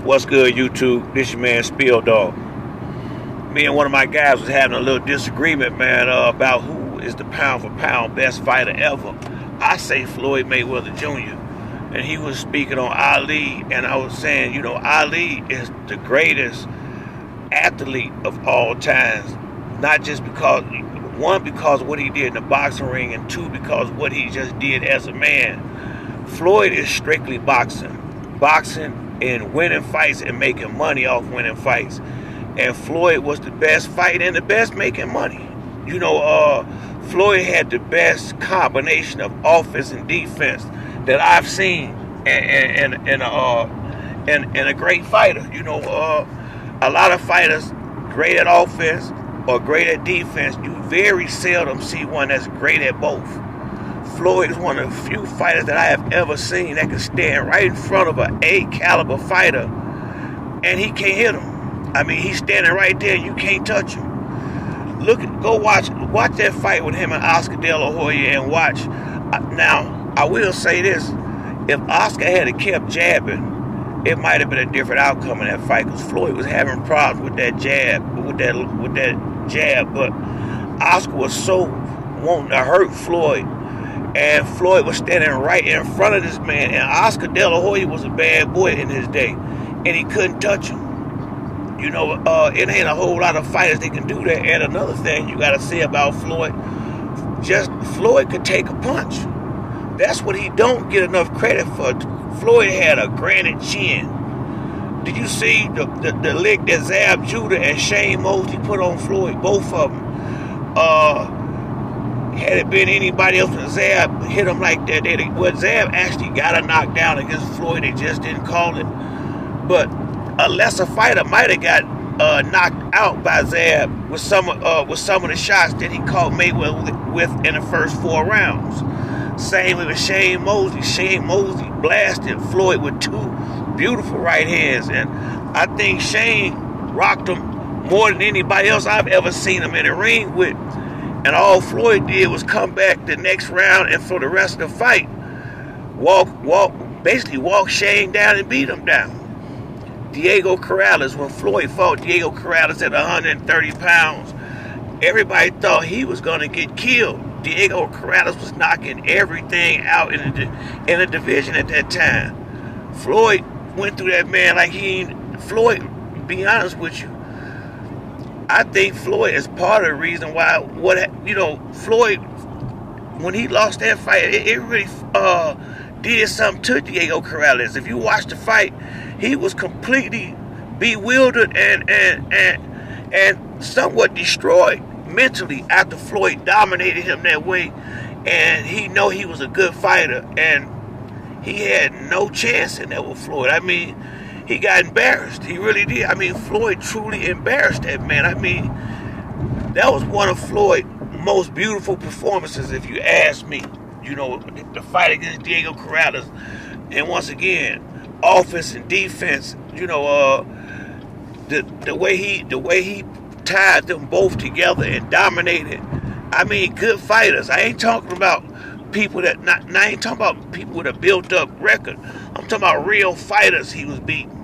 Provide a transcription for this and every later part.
What's good, YouTube? This your man Spill Dog. Me and one of my guys was having a little disagreement, man, about who is the pound for pound best fighter ever. I say Floyd Mayweather Jr. And he was speaking on Ali, and I was saying, Ali is the greatest athlete of all times. Not just because, one, because of what he did in the boxing ring, and two, because of what he just did as a man. Floyd is strictly boxing and winning fights and making money off winning fights. And Floyd was the best fighter and the best making money. Floyd had the best combination of offense and defense that I've seen, and a great fighter. A lot of fighters great at offense or great at defense. You very seldom see one that's great at both. Floyd is one of the few fighters that I have ever seen that can stand right in front of an A caliber fighter and he can't hit him. I mean, he's standing right there and you can't touch him. Go watch that fight with him and Oscar De La Hoya and watch. Now, I will say this: if Oscar had kept jabbing, it might have been a different outcome in that fight, because Floyd was having problems with that jab, but Oscar was so wanting to hurt Floyd, and Floyd was standing right in front of this man, and Oscar De La Hoya was a bad boy in his day, and he couldn't touch him. It ain't a whole lot of fighters that can do that. And another thing you got to say about Floyd, just Floyd could take a punch. That's what he don't get enough credit for. Floyd had a granite chin. Did you see the lick that Zab Judah and Shane Mosley put on Floyd? Both of them. Had it been anybody else, when Zab hit him like that, Zab actually got a knockdown against Floyd. They just didn't call it. But a lesser fighter might have got knocked out by Zab with some of the shots that he caught Mayweather with in the first 4 rounds. Same with Shane Mosley. Shane Mosley blasted Floyd with 2 beautiful right hands, and I think Shane rocked him more than anybody else I've ever seen him in the ring with. And all Floyd did was come back the next round, and for the rest of the fight, basically walk Shane down and beat him down. Diego Corrales, when Floyd fought Diego Corrales at 130 pounds, everybody thought he was going to get killed. Diego Corrales was knocking everything out in the division at that time. Floyd went through that man like Floyd, to be honest with you, I think Floyd is part of the reason why Floyd, when he lost that fight, it really did something to Diego Corrales. If you watch the fight, he was completely bewildered and somewhat destroyed mentally after Floyd dominated him that way, and he was a good fighter, and he had no chance in that with Floyd. I mean, he got embarrassed. He really did. I mean, Floyd truly embarrassed that man. I mean, that was one of Floyd's most beautiful performances, if you ask me. The fight against Diego Corrales. And once again, offense and defense, the way he tied them both together and dominated. I mean, good fighters. I ain't talking about people I ain't talking about people with a built up record. I'm talking about real fighters he was beating.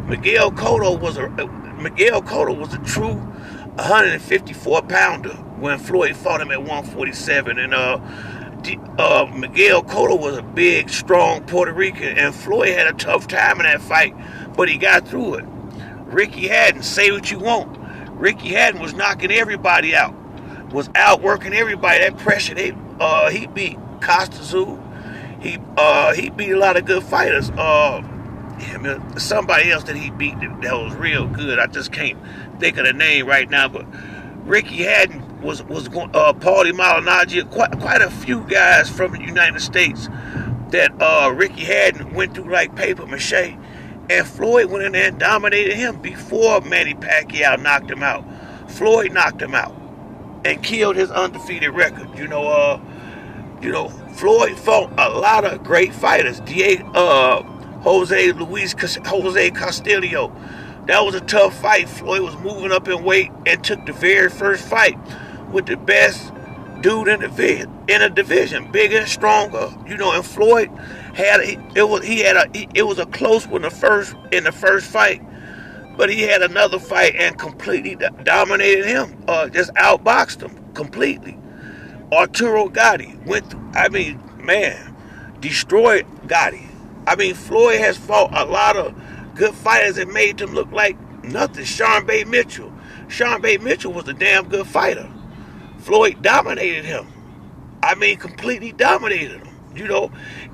Miguel Cotto was a true 154 pounder when Floyd fought him at 147, and Miguel Cotto was a big, strong Puerto Rican, and Floyd had a tough time in that fight, but he got through it. Ricky Hatton, say what you want, Ricky Hatton was knocking everybody out, was outworking everybody. That pressure, he beat Costazu, he beat a lot of good fighters. Somebody else that he beat that was real good, I just can't think of the name right now, but Ricky Hatton was going, Paulie Malignaggi, quite a few guys from the United States that Ricky Hatton went through like paper mache, and Floyd went in there and dominated him before Manny Pacquiao knocked him out. Floyd knocked him out and killed his undefeated record. Floyd fought a lot of great fighters. Jose Castillo. That was a tough fight. Floyd was moving up in weight and took the very first fight with the best dude in a division, bigger, stronger, and Floyd It was a close one in the first fight, but he had another fight and completely dominated him. Just outboxed him completely. Arturo Gatti destroyed Gatti. Floyd has fought a lot of good fighters and made them look like nothing. Sean Bay Mitchell was a damn good fighter. Floyd dominated him. Completely dominated him.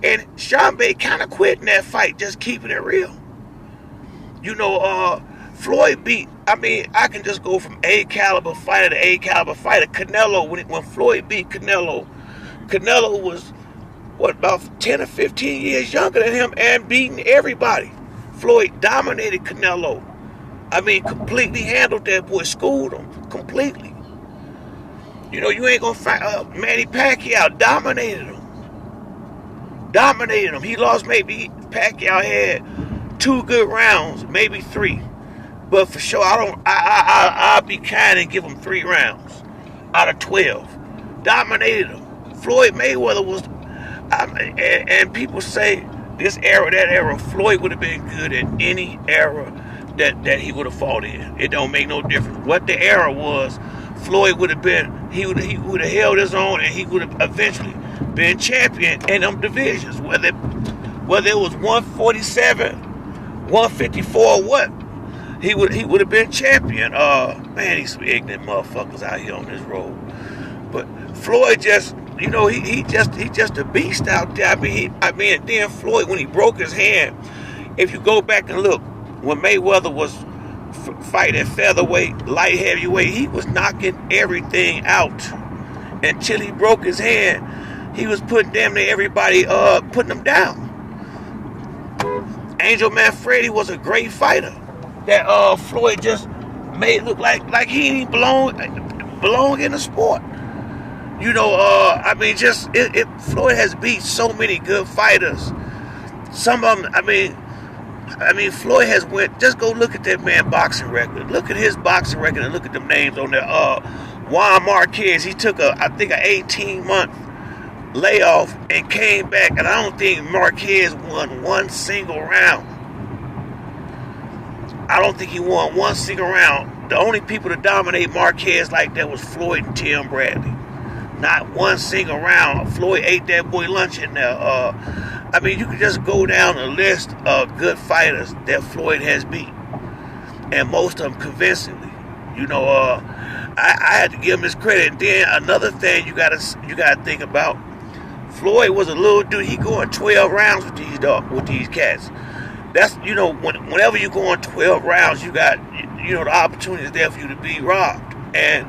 And Sean Bay kind of quit in that fight, just keeping it real. Floyd beat, I can just go from A caliber fighter to A caliber fighter. Canelo, when Floyd beat Canelo was, about 10 or 15 years younger than him and beating everybody. Floyd dominated Canelo. Completely handled that boy, schooled him completely. You ain't gonna fight Manny Pacquiao, dominated him. He lost, maybe Pacquiao had 2 good rounds, maybe 3. But for sure, I'll be kind and give him 3 rounds out of 12. Dominated him. Floyd Mayweather was, and people say this era, that era, Floyd would have been good in any era that he would have fought in. It don't make no difference what the era was. Floyd would have been, he would have held his own, and he would have eventually been champion in them divisions, whether it was 147, 154, what. He would have been champion. These some ignorant motherfuckers out here on this road. But Floyd just, he just a beast out there. Then Floyd, when he broke his hand, if you go back and look, when Mayweather was fighting featherweight, light heavyweight, he was knocking everything out until he broke his hand. He was putting damn near everybody, putting them down. Angel Manfredi was a great fighter that Floyd just made look like he didn't belong in the sport. Floyd has beat so many good fighters. Some of them, Floyd has went. Just go look at that man boxing record. Look at his boxing record and look at them names on there. Juan Marquez, he took an 18-month layoff and came back, and I don't think Marquez won one single round. I don't think he won one single round. The only people to dominate Marquez like that was Floyd and Tim Bradley. Not one single round. Floyd ate that boy lunch in there. You can just go down a list of good fighters that Floyd has beat, and most of them convincingly. I had to give him his credit. And then another thing you gotta think about: Floyd was a little dude. He going 12 rounds with these cats. That's whenever you go on 12 rounds, you got the opportunity is there for you to be robbed, and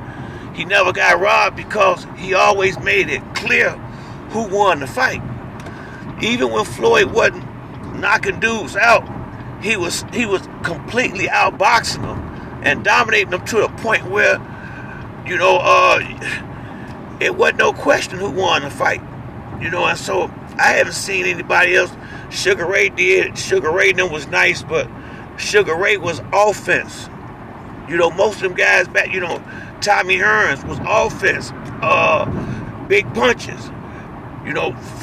he never got robbed because he always made it clear who won the fight. Even when Floyd wasn't knocking dudes out, he was completely outboxing them and dominating them to the point where it wasn't no question who won the fight. And so I haven't seen anybody else. Sugar Ray did. Sugar Ray them was nice, but Sugar Ray was offense. Most of them guys back, Tommy Hearns was offense. Big punches.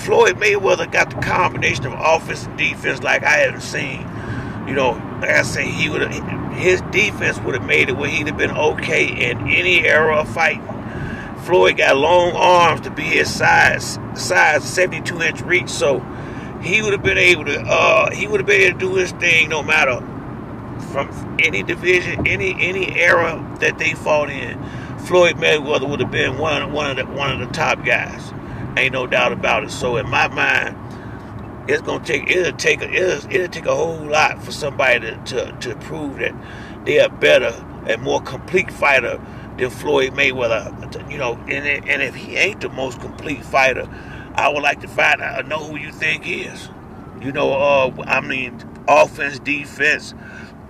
Floyd Mayweather got the combination of offense and defense like I haven't seen. Like I say, his defense would have made it where he'd have been okay in any era of fighting. Floyd got long arms to be his size 72-inch reach, so he would have been able to do his thing no matter from any division, any era that they fought in. Floyd Mayweather would have been one of the top guys. Ain't no doubt about it. So in my mind, it'll take a whole lot for somebody to prove that they are better and more complete fighter than Floyd Mayweather. And if he ain't the most complete fighter, I would like to know who you think he is. Offense, defense,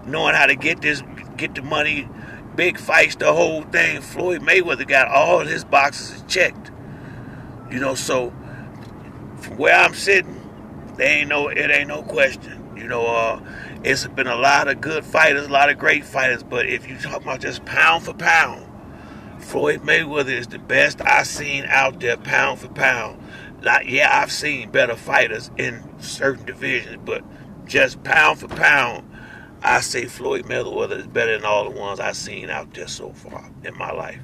knowing how to get the money, big fights, the whole thing. Floyd Mayweather got all his boxes checked. So from where I'm sitting, it ain't no question. It's been a lot of good fighters, a lot of great fighters, but if you talk about just pound for pound, Floyd Mayweather is the best I've seen out there, pound for pound. I've seen better fighters in certain divisions, but just pound for pound, I say Floyd Mayweather is better than all the ones I've seen out there so far in my life.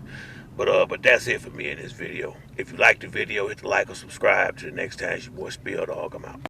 But that's it for me in this video. If you like the video, hit the like or subscribe. Till the next time, it's your boy Spill Dog. I'm out.